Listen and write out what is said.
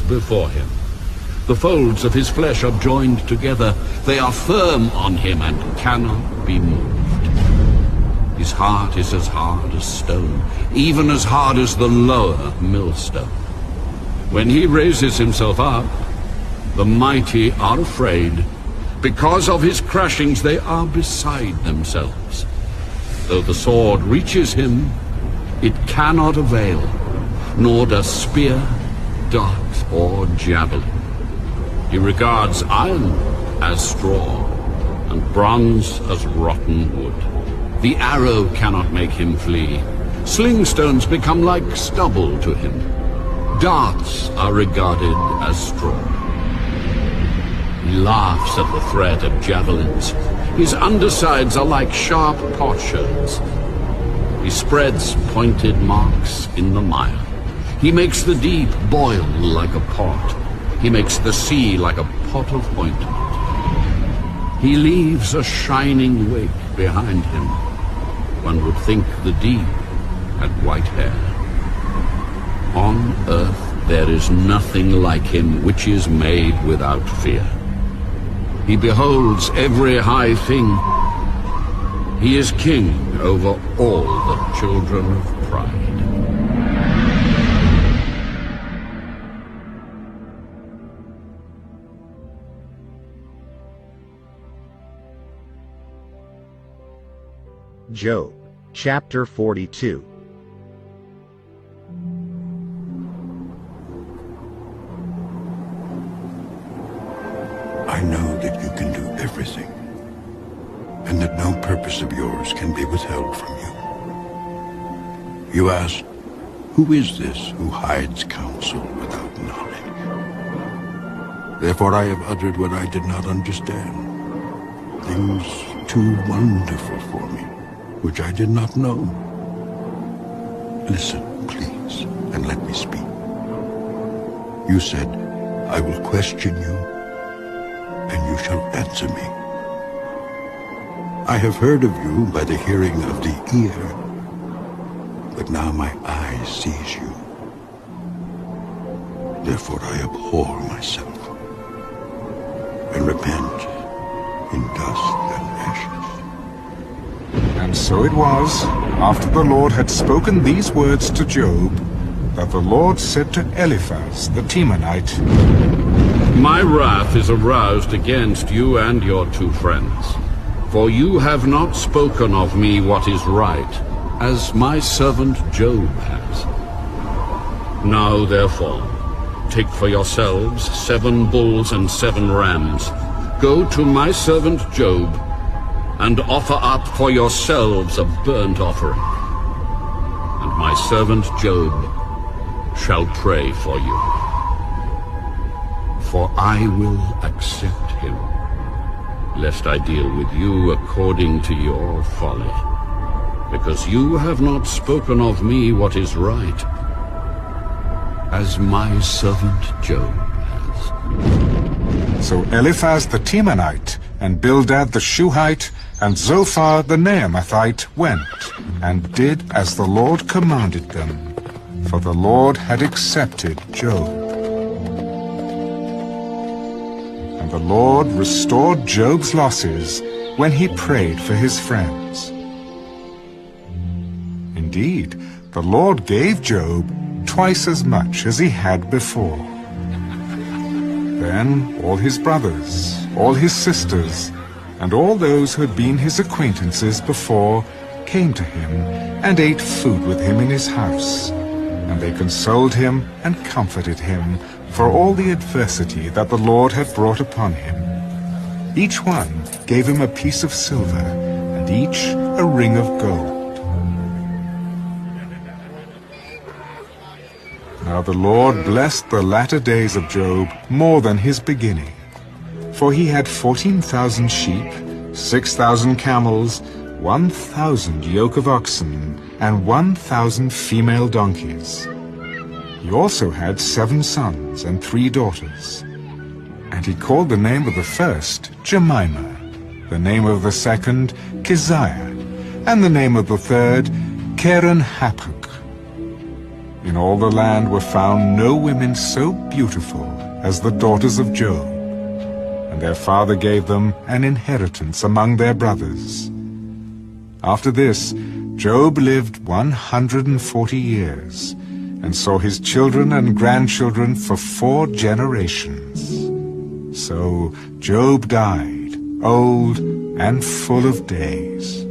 before him. The folds of his flesh are joined together. They are firm on him and cannot be moved. His heart is as hard as stone, even as hard as the lower millstone. When he raises himself up, the mighty are afraid. Because of his crashings, they are beside themselves. Though the sword reaches him, it cannot avail, nor does spear, dart, or javelin. He regards iron as straw, and bronze as rotten wood. The arrow cannot make him flee. Sling stones become like stubble to him. Darts are regarded as straw. He laughs at the threat of javelins. His undersides are like sharp potsherds. He spreads pointed marks in the mire. He makes the deep boil like a pot. He makes the sea like a pot of ointment. He leaves a shining wake behind him. One would think the deep had white hair. On earth there is nothing like him which is made without fear. He beholds every high thing. He is king over all the children of pride. Job, chapter 42. I know that you can do everything, and that no purpose of yours can be withheld from you. You ask, who is this who hides counsel without knowledge? Therefore I have uttered what I did not understand, things too wonderful for me, which I did not know. Listen, please, and let me speak. You said, I will question you, and you shall answer me. I have heard of you by the hearing of the ear, but now my eye sees you. Therefore I abhor myself, and repent in dust and ashes. And so it was, after the Lord had spoken these words to Job, that the Lord said to Eliphaz the Temanite, My wrath is aroused against you and your two friends, for you have not spoken of me what is right, as my servant Job has. Now therefore, take for yourselves 7 bulls and 7 rams. Go to my servant Job, and offer up for yourselves a burnt offering. And my servant Job shall pray for you. For I will accept him, lest I deal with you according to your folly, because you have not spoken of me what is right, as my servant Job has. So Eliphaz the Temanite, and Bildad the Shuhite, and Zophar the Naamathite went, and did as the Lord commanded them, for the Lord had accepted Job. And the Lord restored Job's losses when he prayed for his friends. Indeed, the Lord gave Job twice as much as he had before. Then all his brothers, all his sisters, and all those who had been his acquaintances before came to him and ate food with him in his house. And they consoled him and comforted him for all the adversity that the Lord had brought upon him. Each one gave him a piece of silver, and each a ring of gold. Now the Lord blessed the latter days of Job more than his beginning. For he had 14,000 sheep, 6,000 camels, 1,000 yoke of oxen, and 1,000 female donkeys. He also had 7 sons and 3 daughters. And he called the name of the first Jemimah, the name of the second Keziah, and the name of the third Keren-Hapuk. In all the land were found no women so beautiful as the daughters of Job, and their father gave them an inheritance among their brothers. After this, Job lived 140 years, and saw his children and grandchildren for 4 generations. So Job died, old and full of days.